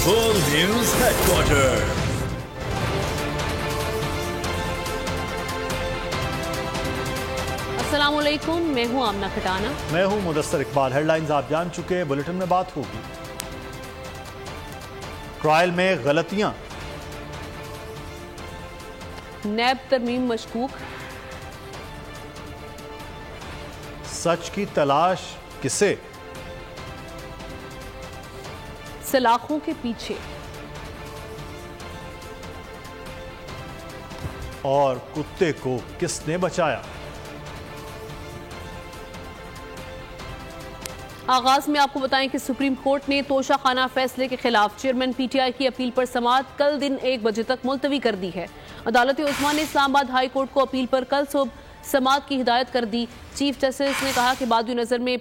Full News Headquarters. السلام علیکم، میں ہوں آمنہ کھٹانہ۔ میں ہوں مدثر اقبال۔ ہیڈ لائنز آپ جان چکے ہیں، بلیٹن میں بات ہوگی۔ ٹرائل میں غلطیاں، نیب ترمیم مشکوک، سچ کی تلاش کسے، سلاخوں کے پیچھے، اور کتے کو کس نے بچایا۔ آغاز میں آپ کو بتائیں کہ سپریم کورٹ نے توشہ خانہ فیصلے کے خلاف چیئرمین پی ٹی آئی کی اپیل پر سماعت کل دن 1 بجے تک ملتوی کر دی ہے۔ عدالت عظمیٰ نے اسلام آباد ہائی کورٹ کو اپیل پر کل صبح سماعت کی ہدایت کر دی۔ چیف جسٹس نے کہا کہ بعد نظر میں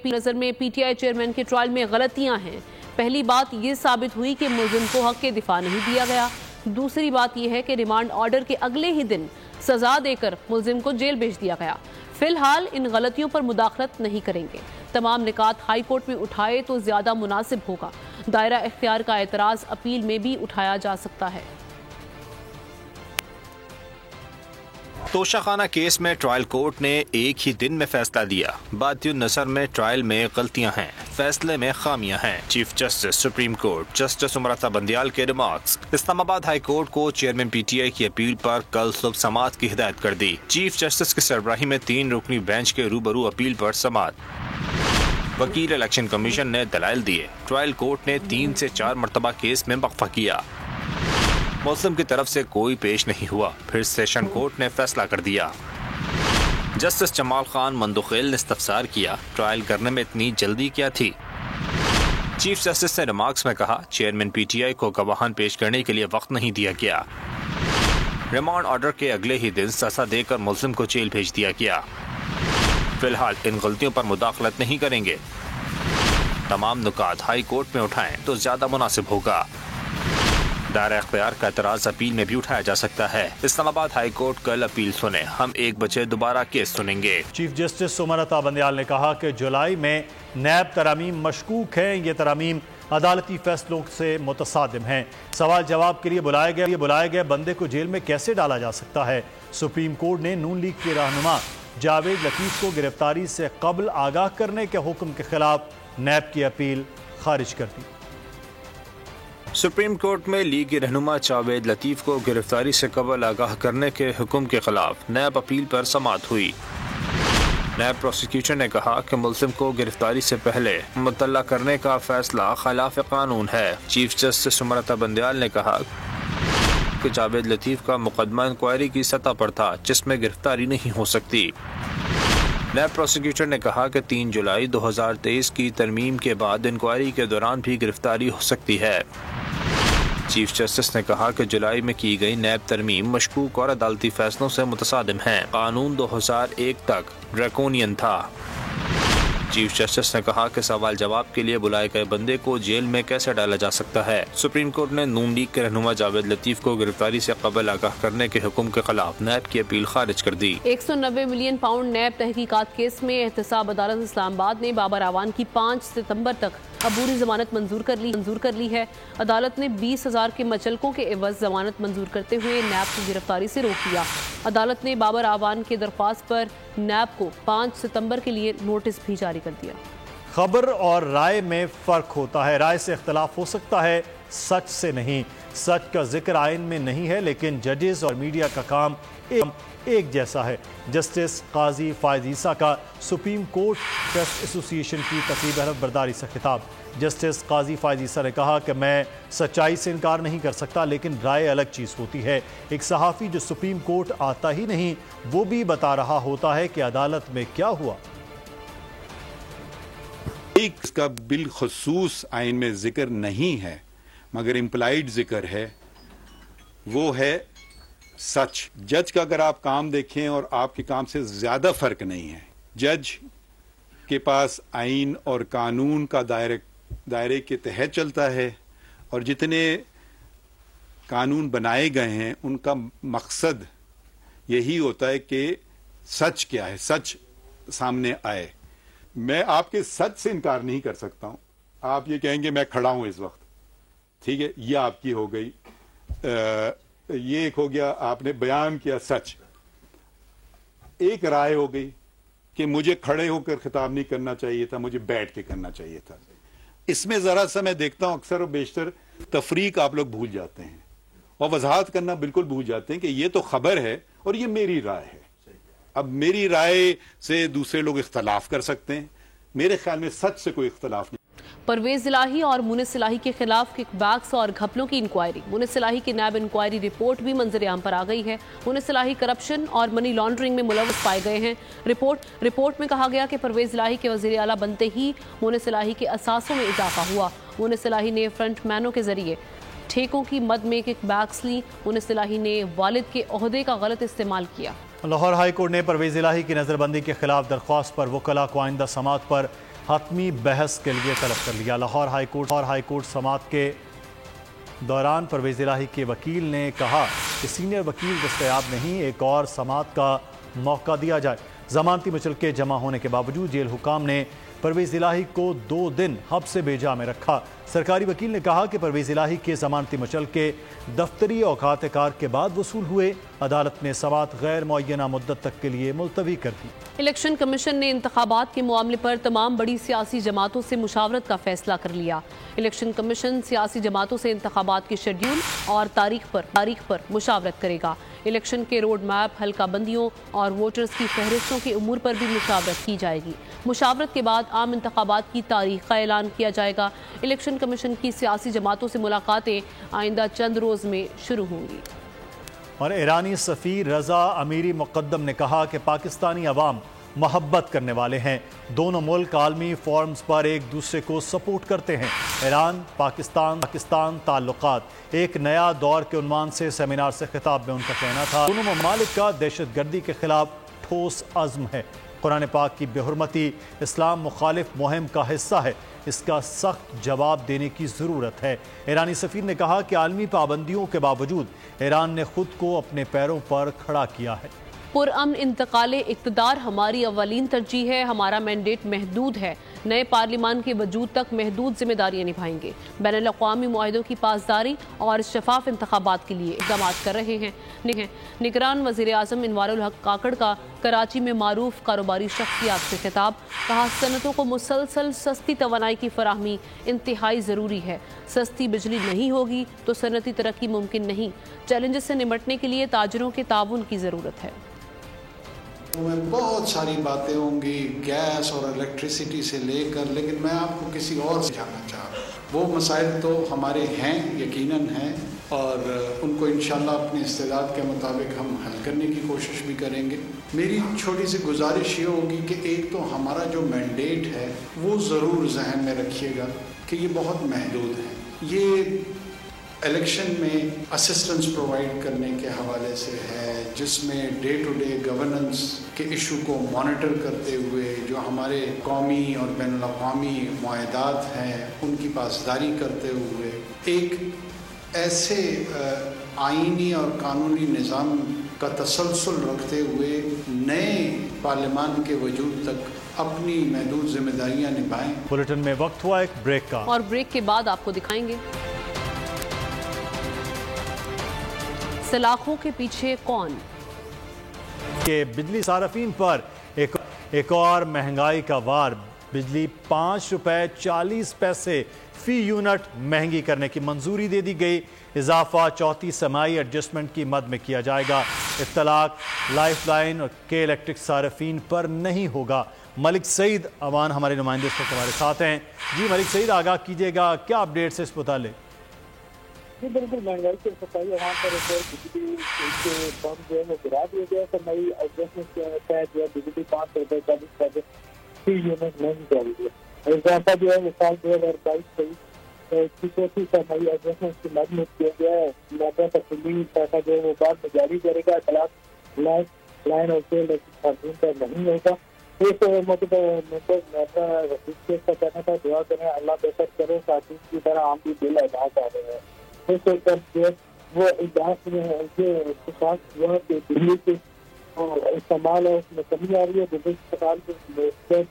پی ٹی آئی چیئرمین کے ٹرائل میں غلطیاں ہیں۔ پہلی بات یہ ثابت ہوئی کہ ملزم کو حق کے دفاع نہیں دیا گیا۔ دوسری بات یہ ہے کہ ریمانڈ آرڈر کے اگلے ہی دن سزا دے کر ملزم کو جیل بھیج دیا گیا۔ فی الحال ان غلطیوں پر مداخلت نہیں کریں گے۔ تمام نکات ہائی کورٹ میں اٹھائے تو زیادہ مناسب ہوگا۔ دائرہ اختیار کا اعتراض اپیل میں بھی اٹھایا جا سکتا ہے۔ توشہ خانہ کیس میں ٹرائل کورٹ نے ایک ہی دن میں فیصلہ دیا۔ بات نظر میں ٹرائل میں غلطیاں ہیں، فیصلے میں خامیاں ہیں۔ Chief justice supreme court justice Amrita Bandial کے ریمارکس۔ اسلام آباد ہائی کورٹ کو چیئرمین پی ٹی آئی کی اپیل پر کل صبح سماعت کی ہدایت کر دی۔ چیف جسٹس کی سربراہی میں 3 رکنی بینچ کے روبرو اپیل پر سماعت۔ وکیل الیکشن کمیشن نے دلائل دیے۔ ٹرائل کورٹ نے 3 سے 4 مرتبہ کیس میں وقفہ کیا۔ ملزم کی طرف سے کوئی پیش نہیں ہوا، پھر سیشن کورٹ نے فیصلہ کر دیا۔ جسٹس جمال خان مندوخیل نے استفسار کیا، ٹرائل کرنے میں اتنی جلدی کیا تھی؟ چیف جسٹس نے ریمارکس میں کہا، چیئرمین پی ٹی آئی کو گواہان پیش کرنے کے لیے وقت نہیں دیا گیا۔ ریمانڈ آرڈر کے اگلے ہی دن سزا دے کر ملزم کو جیل بھیج دیا گیا۔ فی الحال ان غلطیوں پر مداخلت نہیں کریں گے۔ تمام نکات ہائی کورٹ میں اٹھائیں تو زیادہ مناسب ہوگا۔ دائرہ اختیار کا اعتراض اپیل میں بھی اٹھایا جا سکتا ہے۔ اسلام آباد ہائی کورٹ کل اپیل سنے، ہم 1 بجے دوبارہ کیس سنیں گے۔ چیف جسٹس امرتا بندیال نے کہا کہ جولائی میں نیب ترامیم مشکوک ہیں، یہ ترامیم عدالتی فیصلوں سے متصادم ہیں۔ سوال جواب کے لیے بلائے گئے بندے کو جیل میں کیسے ڈالا جا سکتا ہے؟ سپریم کورٹ نے نون لیگ کے رہنما جاوید لطیف کو گرفتاری سے قبل آگاہ کرنے کے حکم کے خلاف نیب کی اپیل خارج کر دی۔ سپریم کورٹ میں لیگ رہنما جاوید لطیف کو گرفتاری سے قبل آگاہ کرنے کے حکم کے خلاف نیب اپیل پر سماعت ہوئی۔ نیب پروسیکیوٹر نے کہا کہ ملزم کو گرفتاری سے پہلے مطلع کرنے کا فیصلہ خلاف قانون ہے۔ چیف جسٹس امرتا بندیال نے کہا کہ جاوید لطیف کا مقدمہ انکوائری کی سطح پر تھا، جس میں گرفتاری نہیں ہو سکتی۔ نیب پروسیکیوٹر نے کہا کہ 3 جولائی 2023 کی ترمیم کے بعد انکوائری کے دوران بھی گرفتاری ہو سکتی ہے۔ چیف جسٹس نے کہا کہ جولائی میں کی گئی نیب ترمیم مشکوک اور عدالتی فیصلوں سے متصادم ہے۔ قانون 2001 تک ڈریکونین تھا۔ چیف جسٹس نے کہا کہ سوال جواب کے لیے بلائے گئے بندے کو جیل میں کیسے ڈالا جا سکتا ہے؟ سپریم کورٹ نے نون لیگ کے رہنما جاوید لطیف کو گرفتاری سے قبل آگاہ کرنے کے حکم کے خلاف نیب کی اپیل خارج کر دی۔ 190 ملین پاؤنڈ نیب تحقیقات کیس میں احتساب عدالت اسلام آباد نے بابر اعوان کی 5 ستمبر تک عبوری ضمانت منظور کر لی ہے۔ عدالت نے 20,000 کے مچلکوں کے عوض ضمانت منظور کرتے ہوئے نیب کی گرفتاری سے روک دیا۔ عدالت نے بابر اعوان کی درخواست پر نیب کو 5 ستمبر کے لیے نوٹس بھی جاری کر دیا۔ خبر اور رائے میں فرق ہوتا ہے، رائے سے اختلاف ہو سکتا ہے، سچ سے نہیں۔ سچ کا ذکر آئین میں نہیں ہے، لیکن ججز اور میڈیا کا کام ایک جیسا ہے۔ جسٹس قاضی فائز عیسیٰ کا سپریم کورٹ پریس ایسوسی ایشن کی تقریب حلف برداری سے خطاب۔ جسٹس قاضی فائز عیسیٰ نے کہا کہ میں سچائی سے انکار نہیں کر سکتا، لیکن رائے الگ چیز ہوتی ہے۔ ایک صحافی جو سپریم کورٹ آتا ہی نہیں، وہ بھی بتا رہا ہوتا ہے کہ عدالت میں کیا ہوا۔ اس کا بالخصوص آئین میں ذکر نہیں ہے، مگر امپلائیڈ ذکر ہے، وہ ہے سچ۔ جج کا اگر آپ کام دیکھیں اور آپ کے کام سے زیادہ فرق نہیں ہے۔ جج کے پاس آئین اور قانون کا دائرے کے تحت چلتا ہے، اور جتنے قانون بنائے گئے ہیں ان کا مقصد یہی ہوتا ہے کہ سچ کیا ہے، سچ سامنے آئے۔ میں آپ کے سچ سے انکار نہیں کر سکتا ہوں۔ آپ یہ کہیں گے میں کھڑا ہوں اس وقت، ٹھیک ہے، یہ آپ کی ہو گئی. یہ ایک ہو گیا آپ نے بیان کیا سچ. ایک رائے ہو گئی کہ مجھے کھڑے ہو کر خطاب نہیں کرنا چاہیے تھا، مجھے بیٹھ کے کرنا چاہیے تھا. اس میں ذرا سا میں دیکھتا ہوں اکثر و بیشتر تفریق آپ لوگ بھول جاتے ہیں اور وضاحت کرنا بالکل بھول جاتے ہیں کہ یہ تو خبر ہے اور یہ میری رائے ہے. اب میری رائے سے دوسرے لوگ اختلاف کر سکتے ہیں، میرے خیال میں سچ سے کوئی اختلاف نہیں. پرویز الہی اور مونس الہی کے خلاف کک بیکس اور گھپلوں کی انکوائری. مونس الہی کی نیب انکوائری رپورٹ بھی منظر عام پر آ گئی ہے. مونس الہی کرپشن اور منی لانڈرنگ میں ملوث پائے گئے ہیں. رپورٹ میں کہا گیا کہ پرویز الہی کے وزیر اعلیٰ بنتے ہی مونس الہی کے اثاثوں میں اضافہ ہوا. مونس الہی نے فرنٹ مینوں کے ذریعے ٹھیکوں کی مد میں کک بیکس لی. مونس الہی نے والد کے عہدے کا غلط استعمال کیا. لاہور ہائی کورٹ نے پرویز الہی کی نظر بندی کے خلاف درخواست پر وکلاء کو آئندہ سماعت پر حتمی بحث کے لیے طلب کر لیا. لاہور ہائی کورٹ سماعت کے دوران پرویز الہی کے وکیل نے کہا کہ سینئر وکیل دستیاب نہیں، ایک اور سماعت کا موقع دیا جائے. ضمانتی مچلقے جمع ہونے کے باوجود جیل حکام نے پرویز الہی کو 2 دن حبس بےجا میں رکھا. سرکاری وکیل نے کہا کہ پرویز الہی کے ضمانتی مچلقے دفتری اوقات کار کے بعد وصول ہوئے. عدالت نے سماعت غیر معینہ مدت تک کے لیے ملتوی کر دی. الیکشن کمیشن نے انتخابات کے معاملے پر تمام بڑی سیاسی جماعتوں سے مشاورت کا فیصلہ کر لیا. الیکشن کمیشن سیاسی جماعتوں سے انتخابات کی شیڈیول اور تاریخ پر مشاورت کرے گا. الیکشن کے روڈ میپ، حلقہ بندیوں اور ووٹرز کی فہرستوں کے امور پر بھی مشاورت کی جائے گی. مشاورت کے بعد عام انتخابات کی تاریخ کا اعلان کیا جائے گا. الیکشن کمیشن کی سیاسی جماعتوں سے ملاقاتیں آئندہ چند روز میں شروع ہوں گی. اور ایرانی سفیر رضا امیری مقدم نے کہا کہ پاکستانی عوام محبت کرنے والے ہیں. دونوں ملک عالمی فورمز پر ایک دوسرے کو سپورٹ کرتے ہیں. ایران پاکستان تعلقات ایک نیا دور کے عنوان سے سیمینار سے خطاب میں ان کا کہنا تھا دونوں ممالک کا دہشت گردی کے خلاف ٹھوس عزم ہے. قرآن پاک کی بے حرمتی اسلام مخالف مہم کا حصہ ہے، اس کا سخت جواب دینے کی ضرورت ہے. ایرانی سفیر نے کہا کہ عالمی پابندیوں کے باوجود ایران نے خود کو اپنے پیروں پر کھڑا کیا ہے. پرامن انتقال اقتدار ہماری اولین ترجیح ہے. ہمارا مینڈیٹ محدود ہے. نئے پارلیمان کے وجود تک محدود ذمہ داریاں نبھائیں گے. بین الاقوامی معاہدوں کی پاسداری اور شفاف انتخابات کے لیے اقدامات کر رہے ہیں. نگران وزیر اعظم انوار الحق کاکڑ کا کراچی میں معروف کاروباری شخصیات سے خطاب. کہا صنعتوں کو مسلسل سستی توانائی کی فراہمی انتہائی ضروری ہے. سستی بجلی نہیں ہوگی تو صنعتی ترقی ممکن نہیں. چیلنجز سے نمٹنے کے لیے تاجروں کے تعاون کی ضرورت ہے. میں بہت ساری باتیں ہوں گی گیس اور الیکٹریسٹی سے لے کر، لیکن میں آپ کو کسی اور سے جاننا چاہ رہا ہوں. وہ مسائل تو ہمارے ہیں، یقیناً ہیں، اور ان کو انشاءاللہ اپنی استعداد کے مطابق ہم حل کرنے کی کوشش بھی کریں گے. میری چھوٹی سی گزارش یہ ہوگی کہ ایک تو ہمارا جو مینڈیٹ ہے وہ ضرور ذہن میں رکھیے گا کہ یہ بہت محدود ہے. یہ الیکشن میں اسسٹنس پرووائڈ کرنے کے حوالے سے ہے، جس میں ڈے ٹو ڈے گورننس کے ایشو کو مانیٹر کرتے ہوئے جو ہمارے قومی اور بین الاقوامی معاہدات ہیں ان کی پاسداری کرتے ہوئے ایک ایسے آئینی اور قانونی نظام کا تسلسل رکھتے ہوئے نئے پارلیمان کے وجود تک اپنی محدود ذمہ داریاں نبھائیں. بلیٹن میں وقت ہوا ایک بریک کا، اور بریک کے بعد آپ کو دکھائیں گے سلاخوں کے پیچھے کون. کہ بجلی صارفین پر ایک اور مہنگائی کا وار. بجلی 5 روپے 40 پیسے فی یونٹ مہنگی کرنے کی منظوری دے دی گئی. اضافہ چوتھی سماعی ایڈجسٹمنٹ کی مد میں کیا جائے گا. اطلاق لائف لائن اور کے الیکٹرک صارفین پر نہیں ہوگا. ملک سعید امان ہمارے نمائندے اس وقت ہمارے ساتھ ہیں. جی ملک سعید، آگاہ کیجیے گا کیا اپڈیٹس ہے اس متعلق؟ جی بالکل، مہنگائی کے صفائی عوام پر بجلی کے کم جو ہے وہ گرا دیا گیا ہے. نئی ایڈجسٹمنٹ کے تحت جو ہے بجلی 5 روپے 40 پیسے فی یونٹ مہنگی جاری ہے. اضافہ جو ہے وہ سال 2022 کی چوتھی سرمائی ایڈجسٹمنٹ کی مد میں کیا گیا ہے. مادہ تفصیلی پیسہ جو ہے وہ بعد میں جاری کرے گا. اطلاق لائن اور تیل خاتون کا نہیں ہوگا. اس موقع پر میرا رفیق کا کہنا تھا دعا کریں اللہ بہتر کرے. خاتون کی طرح عام بھی بل ادا کر رہے ہیں. وہ اجلاس میں اتفاق ہوا کہ دلی کے استعمال ہے اس میں کمی آ رہی ہے. دلی اسپتال کے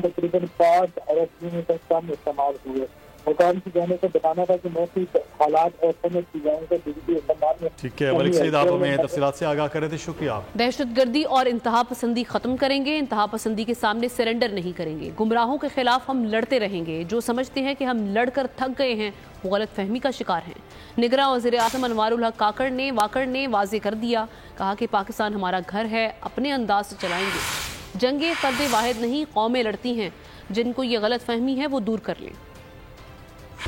تقریباً 5 ارب تک کم استعمال ہوئے. مقام کی جانے سے بتانا تھا کہ موسیقی حالات اور سمجھ کی جائیں گے بجلی استعمال میں. ٹھیک ہے ملک سعید، آپ ہمیں تفصیلات سے آگاہ کر رہے تھے، شکریہ. دہشت گردی اور انتہا پسندی ختم کریں گے، انتہا پسندی کے سامنے سرنڈر نہیں کریں گے. گمراہوں کے خلاف ہم لڑتے رہیں گے. جو سمجھتے ہیں کہ ہم لڑ کر تھک گئے ہیں وہ غلط فہمی کا شکار ہیں. نگراں وزیر اعظم انوار الحق واکڑ نے واضح کر دیا، کہا کہ پاکستان ہمارا گھر ہے، اپنے انداز سے چلائیں گے. جنگیں فرد واحد نہیں قومیں لڑتی ہیں. جن کو یہ غلط فہمی ہے وہ دور کر لیں.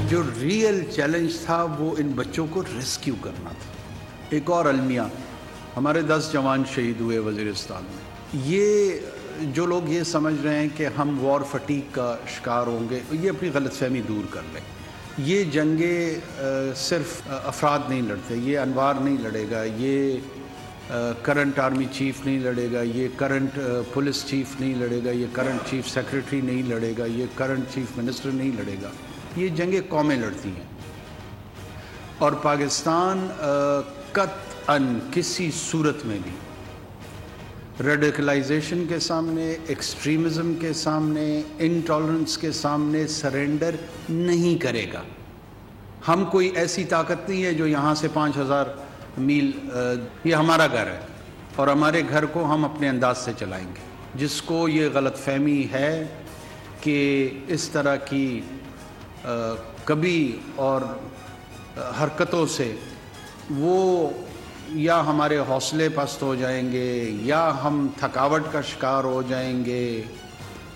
جو ریئل چیلنج تھا وہ ان بچوں کو ریسکیو کرنا تھا. ایک اور المیہ، ہمارے 10 جوان شہید ہوئے وزیرستان میں. یہ جو لوگ یہ سمجھ رہے ہیں کہ ہم وار فٹیگ کا شکار ہوں گے، یہ اپنی غلط فہمی دور کر لیں. یہ جنگیں صرف افراد نہیں لڑتے، یہ انوار نہیں لڑے گا، یہ کرنٹ آرمی چیف نہیں لڑے گا، یہ کرنٹ پولیس چیف نہیں لڑے گا، یہ کرنٹ چیف سیکرٹری نہیں لڑے گا، یہ کرنٹ چیف منسٹر نہیں لڑے گا. یہ جنگیں قومیں لڑتی ہیں. اور پاکستان قطعاً کسی صورت میں بھی ریڈیکلائزیشن کے سامنے، ایکسٹریمزم کے سامنے، انٹالرنس کے سامنے سرنڈر نہیں کرے گا. ہم کوئی ایسی طاقت نہیں ہے جو یہاں سے 5000 میل، یہ ہمارا گھر ہے اور ہمارے گھر کو ہم اپنے انداز سے چلائیں گے. جس کو یہ غلط فہمی ہے کہ اس طرح کی کبھی اور حرکتوں سے وہ یا ہمارے حوصلے پست ہو جائیں گے یا ہم تھکاوٹ کا شکار ہو جائیں گے،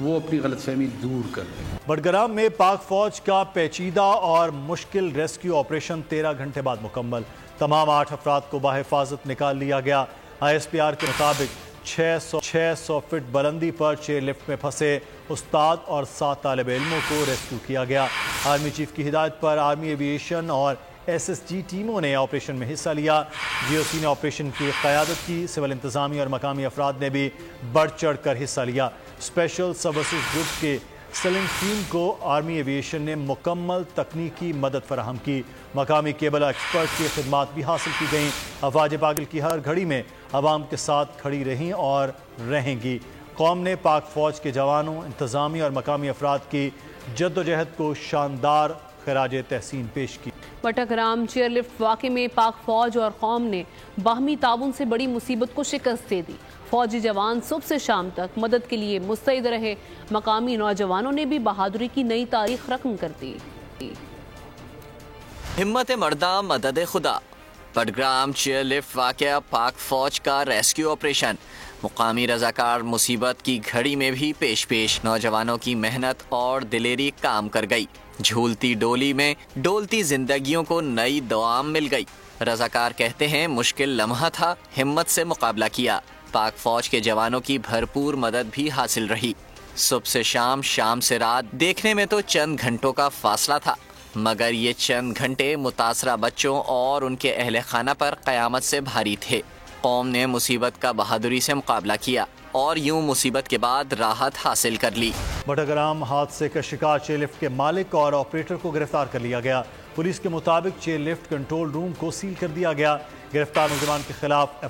وہ اپنی غلط فہمی دور کر دیں. بڈگرام میں پاک فوج کا پیچیدہ اور مشکل ریسکیو آپریشن 13 گھنٹے بعد مکمل. تمام 8 افراد کو بحفاظت نکال لیا گیا. ISPR کے مطابق 600 فٹ بلندی پر چیئر لفٹ میں پھنسے استاد اور 7 طالب علموں کو ریسکیو کیا گیا. آرمی چیف کی ہدایت پر آرمی ایوییشن اور SSG ٹیموں نے آپریشن میں حصہ لیا. GOC نے آپریشن کی قیادت کی. سول انتظامیہ اور مقامی افراد نے بھی بڑھ چڑھ کر حصہ لیا. اسپیشل سروسز گروپ کے سیلنگ ٹیم کو آرمی ایوییشن نے مکمل تکنیکی مدد فراہم کی. مقامی کیبل ایکسپرٹ کی خدمات بھی حاصل کی گئیں. افواج پاگل کی ہر گھڑی میں عوام کے ساتھ کھڑی رہیں اور رہیں گی. قوم نے پاک فوج کے جوانوں، انتظامیہ اور مقامی افراد کی جدوجہد کو شاندار خراج تحسین پیش کی. بٹگرام چیئر لفٹ واقعے میں پاک فوج اور قوم نے باہمی تعاون سے بڑی مصیبت کو شکست دے دی. فوجی جوان صبح سے شام تک مدد کے لیے مستعد رہے. مقامی نوجوانوں نے بھی بہادری کی نئی تاریخ رقم کر دی. ہمت مردہ مدد خدا. بٹگرام چیئر لفٹ واقعہ پاک فوج کا ریسکیو آپریشن. مقامی رضاکار مصیبت کی گھڑی میں بھی پیش. نوجوانوں کی محنت اور دلیری کام کر گئی. جھولتی ڈولی میں ڈولتی زندگیوں کو نئی دوام مل گئی. رضاکار کہتے ہیں مشکل لمحہ تھا، ہمت سے مقابلہ کیا. پاک فوج کے جوانوں کی بھرپور مدد بھی حاصل رہی. صبح سے شام، شام سے رات، دیکھنے میں تو چند گھنٹوں کا فاصلہ تھا، مگر یہ چند گھنٹے متاثرہ بچوں اور ان کے اہل خانہ پر قیامت سے بھاری تھے. قوم نے مصیبت کا بہادری سے مقابلہ کیا اور یوں مصیبت کے بعد راحت حاصل کر لی. بٹگرام حادثے کا شکار چیئر لفٹ کے مالک اور آپریٹر کو گرفتار کر لیا گیا. پولیس کے مطابق چیئر لفٹ کنٹرول روم کو سیل کر دیا گیا. گرفتار ملزمان کے خلاف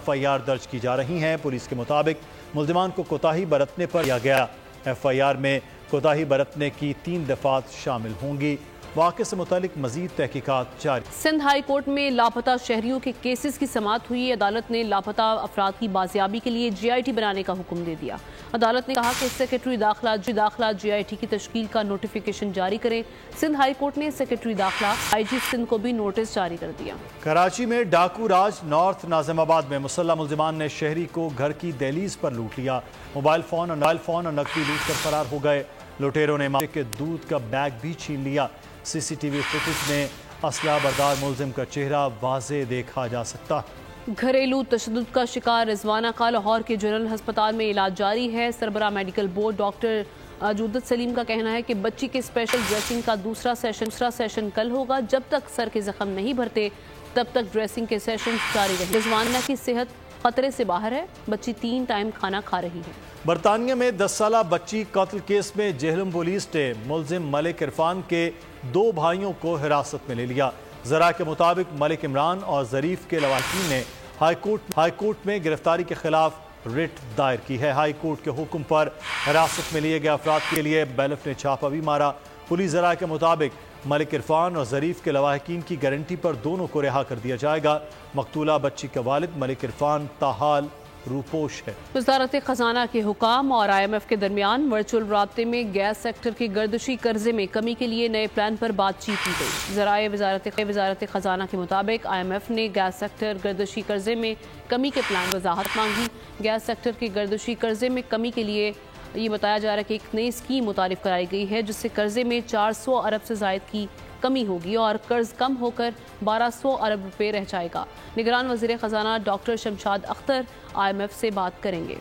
FIR درج کی جا رہی ہیں. پولیس کے مطابق ملزمان کو کوتاہی برتنے پر لیا گیا. FIR میں کوتاہی برتنے کی 3 دفعات شامل ہوں گی. واقعے سے متعلق مزید تحقیقات جاری. سندھ ہائی کورٹ میں لاپتہ شہریوں کے کیسز کی سماعت ہوئی. عدالت نے لاپتہ افراد کی بازیابی کے لیے GIT بنانے کا حکم دے دیا. عدالت نے کہا کہ سیکرٹری داخلہ GIT کی تشکیل کا نوٹیفیکیشن جاری کریں. سندھ ہائی کورٹ نے سیکرٹری داخلہ IG سندھ کو بھی نوٹس جاری کر دیا. کراچی میں ڈاکو راج نارتھ ناظم آباد میں مسلح ملزمان نے شہری کو گھر کی دہلیز پر لوٹ لیا. موبائل فون اور نقدی لوٹ کر فرار ہو گئے. لٹیروں نے ماں کے دودھ کا بیگ بھی چھین لیا. CCTV فوٹیج میں اسلحہ بردار ملزم کا چہرہ واضح دیکھا جا سکتا. گھریلو تشدد کا شکار رضوانہ کا لاہور کے جنرل ہسپتال میں علاج جاری ہے. سربراہ میڈیکل بورڈ ڈاکٹر جودت سلیم کا کہنا ہے کہ بچی کے اسپیشل ڈریسنگ کا دوسرا سیشن کل ہوگا. جب تک سر کے زخم نہیں بھرتے تب تک ڈریسنگ کے سیشن جاری رہیں. رضوانہ کی صحت خطرے سے باہر ہے. بچی 3 ٹائم کھانا کھا رہی ہے. برطانیہ میں 10 سالہ بچی قتل کیس میں جہلم پولیس نے ملزم ملک عرفان کے 2 بھائیوں کو حراست میں لے لیا. ذرائع کے مطابق ملک عمران اور ظریف کے لواحقین نے ہائی کورٹ میں گرفتاری کے خلاف رٹ دائر کی ہے. ہائی کورٹ کے حکم پر حراست میں لیے گئے افراد کے لیے بیلف نے چھاپہ بھی مارا. پولیس ذرائع کے مطابق ملک عرفان اور ظریف کے لواحقین کی گارنٹی پر دونوں کو رہا کر دیا جائے گا۔ مقتولہ بچی کا والد ملک عرفان تاحال روپوش ہے۔ وزارت خزانہ کے حکام اور IMF کے درمیان ورچوئل رابطے میں گیس سیکٹر کے گردشی قرضے میں کمی کے لیے نئے پلان پر بات چیت کی گئی۔ ذرائع وزارت خزانہ کے مطابق IMF نے گیس سیکٹر گردشی قرضے میں کمی کے پلان وضاحت مانگی۔ گیس سیکٹر کے گردشی قرضے میں کمی کے لیے یہ بتایا جا رہا ہے کہ ایک نئی اسکیم متعارف کرائی گئی ہے جس سے قرضے میں 400 ارب سے زائد کی کمی ہوگی اور قرض کم ہو کر 1200 ارب روپے رہ جائے گا۔ نگران وزیر خزانہ ڈاکٹر شمشاد اختر IMF سے بات کریں گے۔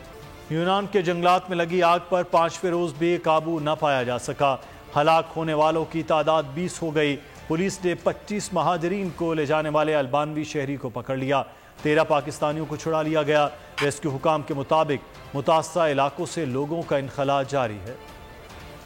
یونان کے جنگلات میں لگی آگ پر 5ویں روز بھی قابو نہ پایا جا سکا۔ ہلاک ہونے والوں کی تعداد 20 ہو گئی۔ پولیس نے 25 مہاجرین کو لے جانے والے البانوی شہری کو پکڑ لیا۔ 13 پاکستانیوں کو چھڑا لیا گیا۔ ریسکیو حکام کے مطابق متاثرہ علاقوں سے لوگوں کا انخلاء جاری ہے۔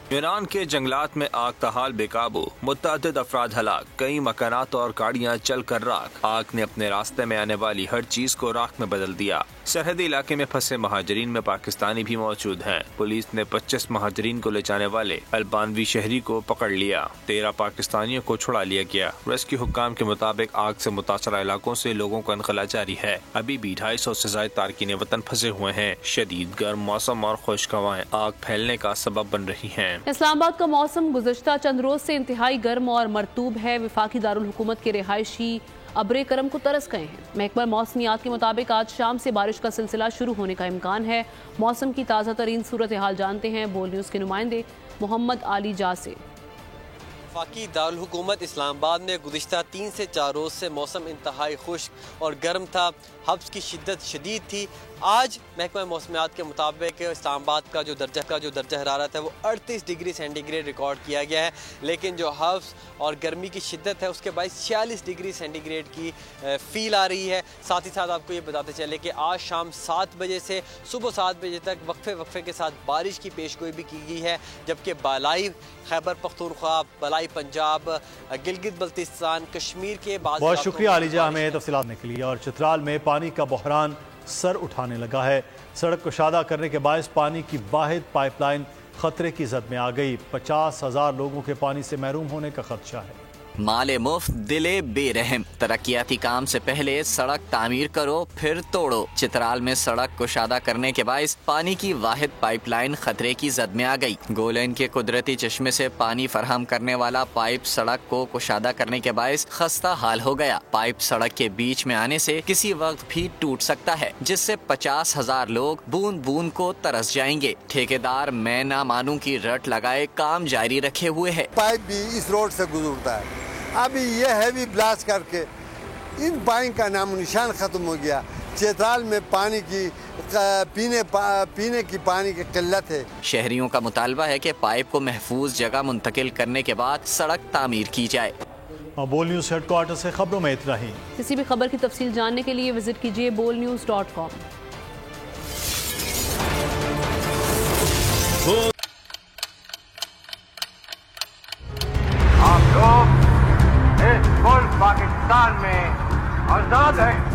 یونان کے جنگلات میں آگ کا حال بے قابو، متعدد افراد ہلاک، کئی مکانات اور گاڑیاں چل کر راکھ۔ آگ نے اپنے راستے میں آنے والی ہر چیز کو راکھ میں بدل دیا۔ سرحدی علاقے میں پھنسے مہاجرین میں پاکستانی بھی موجود ہیں۔ پولیس نے 25 مہاجرین کو لے جانے والے البانوی شہری کو پکڑ لیا۔ 13 پاکستانیوں کو چھڑا لیا گیا۔ ریسکیو حکام کے مطابق آگ سے متاثرہ علاقوں سے لوگوں کا انخلاء جاری ہے۔ ابھی بھی 250 سے زائد تارکین وطن پھنسے ہوئے ہیں۔ شدید گرم موسم اور خشک ہوائیں آگ پھیلنے کا سبب بن رہی ہیں۔ اسلام آباد کا موسم گزشتہ چند روز سے انتہائی گرم اور مرطوب ہے۔ وفاقی دارالحکومت کے رہائشی ابر کرم کو ترس گئے ہیں۔ محکمہ موسمیات کے مطابق آج شام سے بارش کا سلسلہ شروع ہونے کا امکان ہے۔ موسم کی تازہ ترین صورتحال جانتے ہیں بول نیوز کے نمائندے محمد علی جا سے۔ وفاقی دارالحکومت اسلام آباد میں گزشتہ 3 سے 4 روز سے موسم انتہائی خشک اور گرم تھا۔ حبس کی شدت شدید تھی۔ آج محکمہ موسمیات کے مطابق اسلام آباد کا جو درجہ حرارت ہے وہ 38 ڈگری سینٹی گریڈ ریکارڈ کیا گیا ہے، لیکن جو حبس اور گرمی کی شدت ہے اس کے باعث 46 ڈگری سینٹی گریڈ کی فیل آ رہی ہے۔ ساتھ ہی ساتھ آپ کو یہ بتاتے چلے کہ آج شام 7 بجے سے صبح 7 بجے تک وقفے کے ساتھ بارش کی پیشگوئی بھی کی گئی ہے، جبکہ بالائی خیبر پختونخوا، بالائی پنجاب، گلگت بلتستان، کشمیر کے بعض بہت شکریہ علیجہ ہمیں تفصیلات کے لیے۔ اور چترال میں پانی کا بحران سر اٹھانے لگا ہے۔ سڑک کشادہ کرنے کے باعث پانی کی واحد پائپ لائن خطرے کی زد میں آ گئی۔ 50,000 لوگوں کے پانی سے محروم ہونے کا خدشہ ہے۔ مال مفت دل بے رحم، ترقیاتی کام سے پہلے سڑک تعمیر کرو پھر توڑو۔ چترال میں سڑک کشادہ کرنے کے باعث پانی کی واحد پائپ لائن خطرے کی زد میں آ گئی۔ گولین کے قدرتی چشمے سے پانی فراہم کرنے والا پائپ سڑک کو کشادہ کرنے کے باعث خستہ حال ہو گیا۔ پائپ سڑک کے بیچ میں آنے سے کسی وقت بھی ٹوٹ سکتا ہے، جس سے 50,000 لوگ بوند بوند کو ترس جائیں گے۔ ٹھیکیدار میں نہ مانوں کی رٹ لگائے کام جاری رکھے ہوئے ہے۔ پائپ بھی اس روڈ سے گزرتا ہے، ابھی یہ ہیوی بلاسٹ کر کے ان پائپ کا نام و نشان ختم ہو گیا۔ چترال میں پانی کی پینے کی پانی کی قلت ہے۔ شہریوں کا مطالبہ ہے کہ پائپ کو محفوظ جگہ منتقل کرنے کے بعد سڑک تعمیر کی جائے۔ بول نیوز ہیڈ کوارٹر سے خبروں میں اتنا ہی۔ کسی بھی خبر کی تفصیل جاننے کے لیے وزٹ کیجیے bolnews.com۔ آپ لوگ اس ملک پاکستان میں آزاد ہیں۔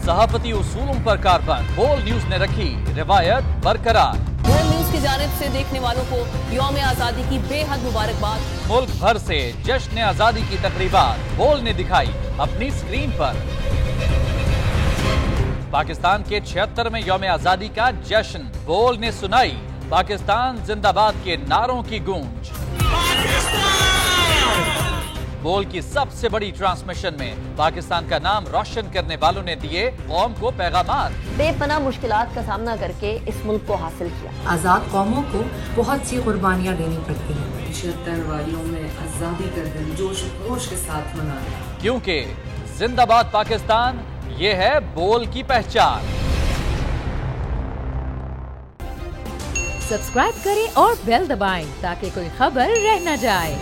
صحافتی اصولوں پر کاربند بول نیوز نے رکھی روایت برقرار۔ بول نیوز کی جانب سے دیکھنے والوں کو یوم آزادی کی بے حد مبارکباد۔ ملک بھر سے جشن آزادی کی تقریبات بول نے دکھائی اپنی اسکرین پر۔ پاکستان کے 76ویں یوم آزادی کا جشن بول نے سنائی پاکستان زندہ باد کے نعروں کی گونج۔ بول کی سب سے بڑی ٹرانسمیشن میں پاکستان کا نام روشن کرنے والوں نے دیے قوم کو پیغامات۔ بے پناہ مشکلات کا سامنا کر کے اس ملک کو حاصل کیا۔ آزاد قوموں کو بہت سی قربانیاں دینی پڑتی ہیں۔ 76 واریوں میں آزادی کا دن جوش و خروش کے ساتھ منایا، کیونکہ زندہ باد پاکستان یہ ہے بول کی پہچان۔ سبسکرائب کریں اور بیل دبائیں تاکہ کوئی خبر رہ نہ جائے۔